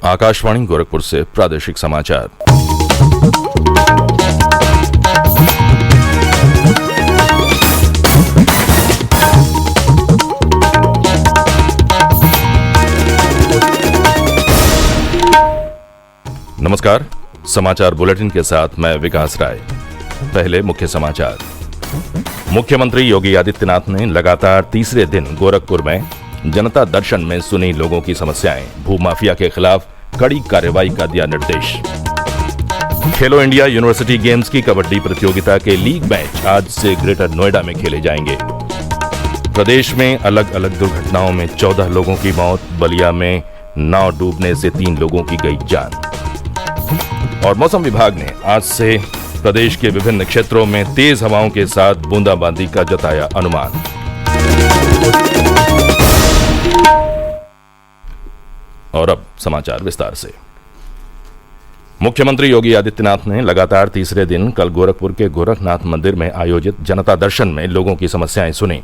आकाशवाणी गोरखपुर से प्रादेशिक समाचार। नमस्कार, समाचार बुलेटिन के साथ मैं विकास राय। पहले मुख्य समाचार। मुख्यमंत्री योगी आदित्यनाथ ने लगातार तीसरे दिन गोरखपुर में जनता दर्शन में सुनी लोगों की समस्याएं, भूमाफिया के खिलाफ कड़ी कार्रवाई का दिया निर्देश। खेलो इंडिया यूनिवर्सिटी गेम्स की कबड्डी प्रतियोगिता के लीग मैच आज से ग्रेटर नोएडा में खेले जाएंगे। प्रदेश में अलग अलग दुर्घटनाओं में 14 लोगों की मौत, बलिया में नाव डूबने से 3 लोगों की गई जान। और मौसम विभाग ने आज से प्रदेश के विभिन्न क्षेत्रों में तेज हवाओं के साथ बूंदाबांदी का जताया अनुमान। और अब समाचार विस्तार से। मुख्यमंत्री योगी आदित्यनाथ ने लगातार तीसरे दिन कल गोरखपुर के गोरखनाथ मंदिर में आयोजित जनता दर्शन में लोगों की समस्याएं सुनी।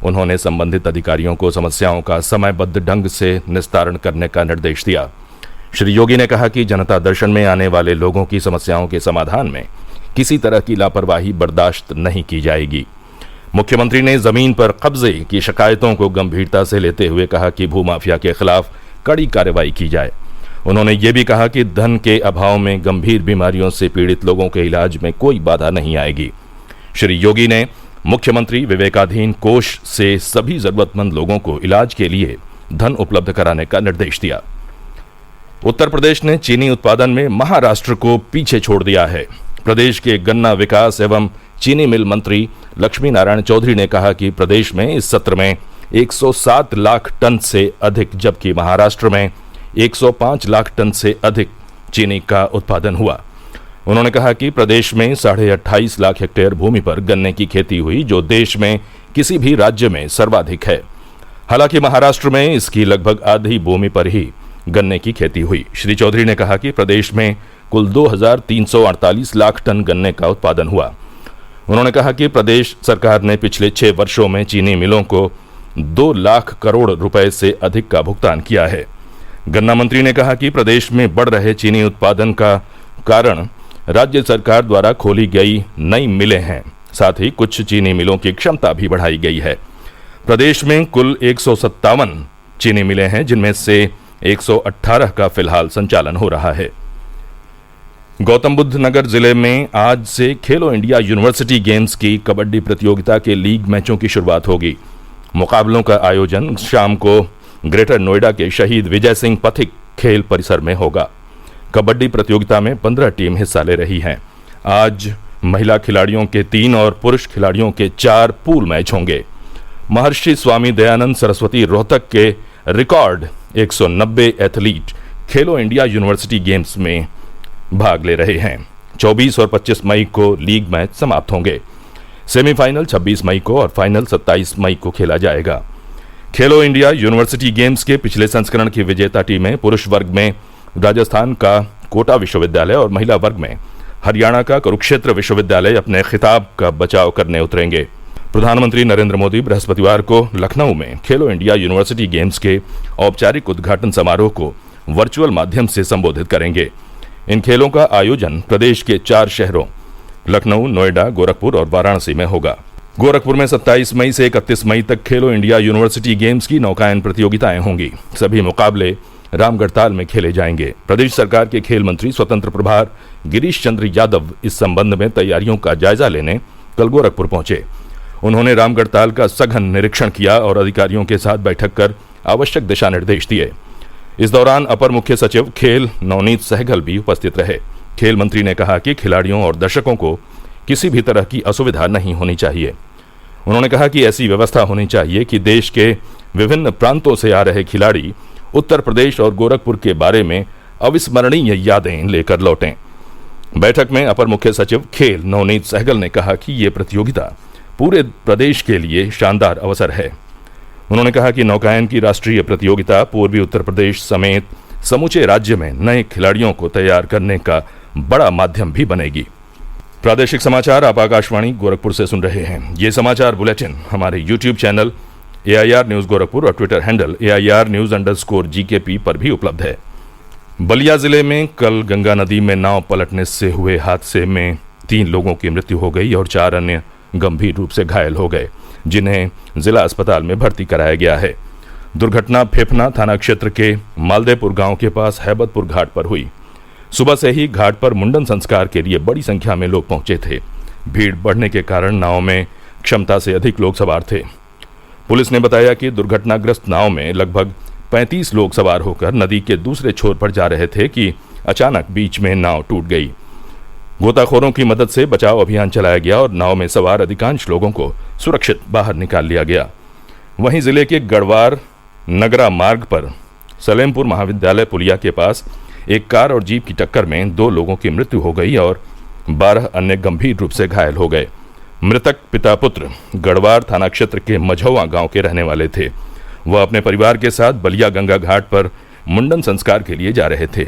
उन्होंने संबंधित अधिकारियों को समस्याओं का समयबद्ध ढंग से निस्तारण करने का निर्देश दिया। श्री योगी ने कहा कि जनता दर्शन में आने वाले लोगों की समस्याओं के समाधान में किसी तरह की लापरवाही बर्दाश्त नहीं की जाएगी। मुख्यमंत्री ने जमीन पर कब्जे की शिकायतों को गंभीरता से लेते हुए कहा कि भूमाफिया के खिलाफ कड़ी कार्रवाई की जाए। उन्होंने ये भी कहा कि धन के अभाव में गंभीर बीमारियों से पीड़ित लोगों के इलाज में कोई बाधा नहीं आएगी। श्री योगी ने मुख्यमंत्री विवेकाधीन कोष से सभी जरूरतमंद लोगों को इलाज के लिए धन उपलब्ध कराने का निर्देश दिया। उत्तर प्रदेश ने चीनी उत्पादन में महाराष्ट्र को पीछे छोड़ दिया है। प्रदेश के गन्ना विकास एवं चीनी मिल मंत्री लक्ष्मी नारायण चौधरी ने कहा कि प्रदेश में इस सत्र में 107 लाख टन से अधिक, जबकि महाराष्ट्र में 105 लाख टन से अधिक चीनी का उत्पादन हुआ। उन्होंने कहा कि प्रदेश में 28.5 लाख हेक्टेयर भूमि पर गन्ने की खेती हुई, जो देश में किसी भी राज्य में सर्वाधिक है। हालांकि महाराष्ट्र में इसकी लगभग आधी भूमि पर ही गन्ने की खेती हुई। श्री चौधरी ने कहा कि प्रदेश में कुल 2,348 लाख टन गन्ने का उत्पादन हुआ। उन्होंने कहा कि प्रदेश सरकार ने पिछले 6 वर्षों में चीनी मिलों को 2 लाख करोड़ रुपए से अधिक का भुगतान किया है। गन्ना मंत्री ने कहा कि प्रदेश में बढ़ रहे चीनी उत्पादन का कारण राज्य सरकार द्वारा खोली गई नई मिलें हैं। साथ ही कुछ चीनी मिलों की क्षमता भी बढ़ाई गई है। प्रदेश में कुल 157 चीनी मिलें हैं, जिनमें से 118 का फिलहाल संचालन हो रहा है। गौतम बुद्ध नगर जिले में आज से खेलो इंडिया यूनिवर्सिटी गेम्स की कबड्डी प्रतियोगिता के लीग मैचों की शुरुआत होगी। मुकाबलों का आयोजन शाम को ग्रेटर नोएडा के शहीद विजय सिंह पथिक खेल परिसर में होगा। कबड्डी प्रतियोगिता में 15 टीम हिस्सा ले रही हैं। आज महिला खिलाड़ियों के 3 और पुरुष खिलाड़ियों के 4 पूल मैच होंगे। महर्षि स्वामी दयानंद सरस्वती रोहतक के रिकॉर्ड 190 एथलीट खेलो इंडिया यूनिवर्सिटी गेम्स में भाग ले रहे हैं। 24 और 25 मई को लीग मैच समाप्त होंगे। सेमीफाइनल 26 मई को और फाइनल 27 मई को खेला जाएगा। खेलो इंडिया यूनिवर्सिटी गेम्स के पिछले संस्करण की विजेता टीमें पुरुष वर्ग में राजस्थान का कोटा विश्वविद्यालय और महिला वर्ग में हरियाणा का कुरुक्षेत्र विश्वविद्यालय अपने खिताब का बचाव करने उतरेंगे। प्रधानमंत्री नरेंद्र मोदी बृहस्पतिवार को लखनऊ में खेलो इंडिया यूनिवर्सिटी गेम्स के औपचारिक उद्घाटन समारोह को वर्चुअल माध्यम से संबोधित करेंगे। इन खेलों का आयोजन प्रदेश के 4 शहरों लखनऊ, नोएडा, गोरखपुर और वाराणसी में होगा। गोरखपुर में 27 मई से 31 मई तक खेलो इंडिया यूनिवर्सिटी गेम्स की नौकायन प्रतियोगिताएं होंगी। सभी मुकाबले रामगढ़ताल में खेले जाएंगे। प्रदेश सरकार के खेल मंत्री स्वतंत्र प्रभार गिरीश चंद्र यादव इस संबंध में तैयारियों का जायजा लेने कल गोरखपुर पहुंचे। उन्होंने रामगढ़ताल का सघन निरीक्षण किया और अधिकारियों के साथ बैठक कर आवश्यक दिशा निर्देश दिए। इस दौरान अपर मुख्य सचिव खेल नवनीत सहगल भी उपस्थित रहे। खेल मंत्री ने कहा कि खिलाड़ियों और दर्शकों को किसी भी तरह की असुविधा नहीं होनी चाहिए। उन्होंने कहा कि ऐसी व्यवस्था होनी चाहिए कि देश के विभिन्न प्रांतों से आ रहे खिलाड़ी उत्तर प्रदेश और गोरखपुर के बारे में अविस्मरणीय यादें लेकर लौटें। बैठक में अपर मुख्य सचिव खेल नवनीत सहगल ने कहा कि ये प्रतियोगिता पूरे प्रदेश के लिए शानदार अवसर है। उन्होंने कहा कि नौकायन की राष्ट्रीय प्रतियोगिता पूर्वी उत्तर प्रदेश समेत समूचे राज्य में नए खिलाड़ियों को तैयार करने का बड़ा माध्यम भी बनेगी। प्रादेशिक समाचार आप आकाशवाणी गोरखपुर से सुन रहे हैं। ये समाचार बुलेटिन हमारे YouTube channel AIR news Gorakhpur और ट्विटर हैंडल AIR न्यूज_GKP पर भी उपलब्ध है। बलिया जिले में कल गंगा नदी में नाव पलटने से हुए हादसे में 3 लोगों की मृत्यु हो गई और 4 अन्य गंभीर रूप से घायल हो गए, जिन्हें जिला अस्पताल में भर्ती कराया गया है। दुर्घटना फेफना थाना क्षेत्र के मालदेपुर गांव के पास हैबतपुर घाट पर हुई। सुबह से ही घाट पर मुंडन संस्कार के लिए बड़ी संख्या में लोग पहुंचे थे। भीड़ बढ़ने के कारण नाव में क्षमता से अधिक लोग सवार थे। पुलिस ने बताया कि दुर्घटनाग्रस्त नाव में लगभग 35 लोग सवार होकर नदी के दूसरे छोर पर जा रहे थे कि अचानक बीच में नाव टूट गई। गोताखोरों की मदद से बचाव अभियान चलाया गया और नाव में सवार अधिकांश लोगों को सुरक्षित बाहर निकाल लिया गया। वहीं जिले के गढ़वार नगरा मार्ग पर सलेमपुर महाविद्यालय पुलिया के पास एक कार और जीप की टक्कर में 2 लोगों की मृत्यु हो गई और 12 अन्य गंभीर रूप से घायल हो गए। मृतक पिता पुत्र गढ़वार थाना क्षेत्र के मझौआ गांव के रहने वाले थे। वह अपने परिवार के साथ बलिया गंगा घाट पर मुंडन संस्कार के लिए जा रहे थे।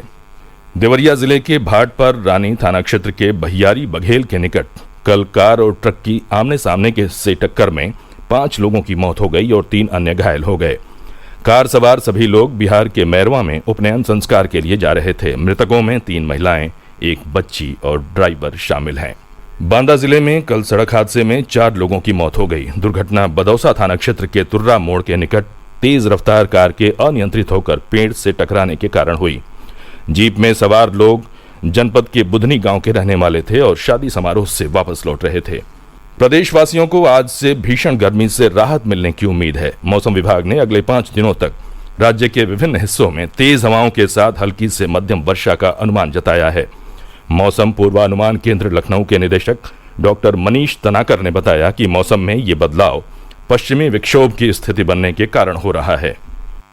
देवरिया जिले के भाट पर रानी थाना क्षेत्र के बहियारी बघेल के निकट कल कार और ट्रक की आमने सामने के से टक्कर में 5 लोगों की मौत हो गई और 3 अन्य घायल हो गए। कार सवार सभी लोग बिहार के मैरवा में उपनयन संस्कार के लिए जा रहे थे। मृतकों में 3 महिलाएं, 1 बच्ची और ड्राइवर शामिल हैं। बांदा जिले में कल सड़क हादसे में 4 लोगों की मौत हो गई। दुर्घटना बदौसा थाना क्षेत्र के तुर्रा मोड़ के निकट तेज रफ्तार कार के अनियंत्रित होकर पेड़ से टकराने के कारण हुई। जीप में सवार लोग जनपद के बुधनी गांव के रहने वाले थे और शादी समारोह से वापस लौट रहे थे। प्रदेशवासियों को आज से भीषण गर्मी से राहत मिलने की उम्मीद है। मौसम विभाग ने अगले 5 दिनों तक राज्य के विभिन्न हिस्सों में तेज हवाओं के साथ हल्की से मध्यम वर्षा का अनुमान जताया है। मौसम पूर्वानुमान केंद्र लखनऊ के निदेशक डॉक्टर मनीष तनाकर ने बताया कि मौसम में ये बदलाव पश्चिमी विक्षोभ की स्थिति बनने के कारण हो रहा है।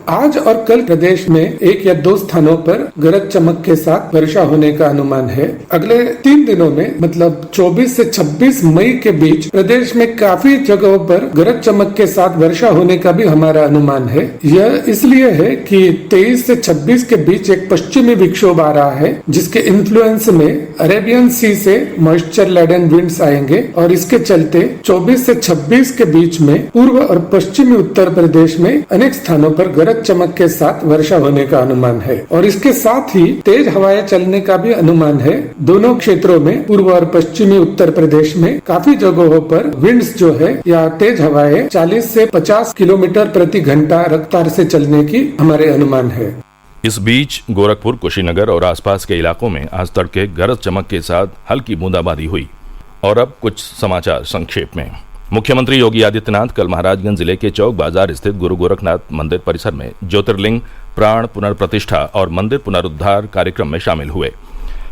आज और कल प्रदेश में 1 या 2 स्थानों पर गरज चमक के साथ वर्षा होने का अनुमान है। अगले 3 दिनों में मतलब 24 से 26 मई के बीच प्रदेश में काफी जगहों पर गरज चमक के साथ वर्षा होने का भी हमारा अनुमान है। यह इसलिए है कि 23 से 26 के बीच एक पश्चिमी विक्षोभ आ रहा है, जिसके इन्फ्लुएंस में अरेबियन सी से मॉइस्चर लेडन विंड्स आएंगे और इसके चलते 24 से 26 के बीच में पूर्व और पश्चिमी उत्तर प्रदेश में अनेक स्थानों पर गरज चमक के साथ वर्षा होने का अनुमान है और इसके साथ ही तेज हवाएं चलने का भी अनुमान है। दोनों क्षेत्रों में पूर्व और पश्चिमी उत्तर प्रदेश में काफी जगहों पर विंड्स जो है या तेज हवाएं 40 से 50 किलोमीटर प्रति घंटा रफ्तार से चलने की हमारे अनुमान है। इस बीच गोरखपुर, कुशीनगर और आसपास के इलाकों में आज तड़के गरज चमक के साथ हल्की बूंदाबांदी हुई। और अब कुछ समाचार संक्षेप में। मुख्यमंत्री योगी आदित्यनाथ कल महाराजगंज जिले के चौक बाजार स्थित गुरु गोरखनाथ मंदिर परिसर में ज्योतिर्लिंग प्राण पुनर्प्रतिष्ठा और मंदिर पुनरुद्धार कार्यक्रम में शामिल हुए।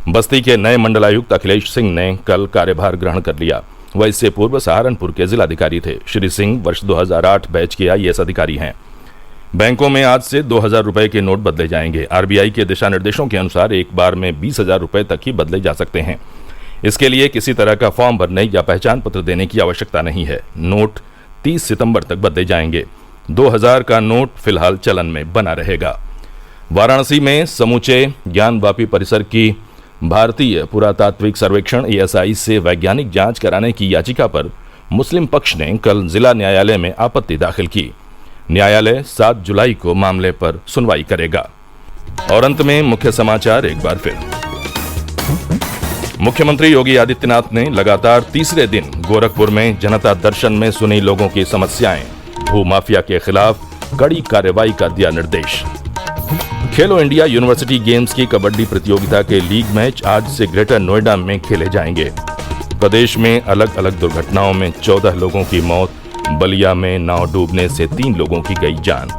बस्ती के नए मंडलायुक्त अखिलेश सिंह ने कल कार्यभार ग्रहण कर लिया। वह इससे पूर्व सहारनपुर के जिलाधिकारी थे। श्री सिंह वर्ष 2008 बैच के IAS अधिकारी हैं। बैंकों में आज से 2000 रुपए के नोट बदले जाएंगे। RBI के दिशा निर्देशों के अनुसार एक बार में 20,000 रुपए तक ही बदले जा सकते हैं। इसके लिए किसी तरह का फॉर्म भरने या पहचान पत्र देने की आवश्यकता नहीं है। नोट 30 सितंबर तक बदले जाएंगे। 2000 का नोट फिलहाल चलन में बना रहेगा। वाराणसी में समूचे ज्ञानवापी परिसर की भारतीय पुरातात्विक सर्वेक्षण ASI से वैज्ञानिक जांच कराने की याचिका पर मुस्लिम पक्ष ने कल जिला न्यायालय में आपत्ति दाखिल की। न्यायालय 7 जुलाई को मामले पर सुनवाई करेगा। और अंत में मुख्य समाचार एक बार फिर। मुख्यमंत्री योगी आदित्यनाथ ने लगातार तीसरे दिन गोरखपुर में जनता दर्शन में सुनी लोगों की समस्याएं। भूमाफिया के खिलाफ कड़ी कार्रवाई का दिया निर्देश। खेलो इंडिया यूनिवर्सिटी गेम्स की कबड्डी प्रतियोगिता के लीग मैच आज से ग्रेटर नोएडा में खेले जाएंगे। प्रदेश में अलग अलग दुर्घटनाओं में 14 लोगों की मौत। बलिया में नाव डूबने से 3 लोगों की गई जान।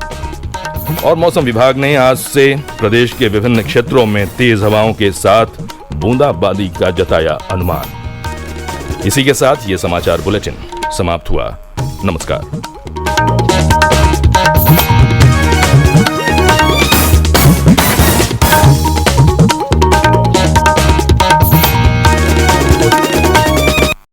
और मौसम विभाग ने आज से प्रदेश के विभिन्न क्षेत्रों में तेज हवाओं के साथ बूंदाबांदी का जताया अनुमान। इसी के साथ ये समाचार बुलेटिन समाप्त हुआ। नमस्कार।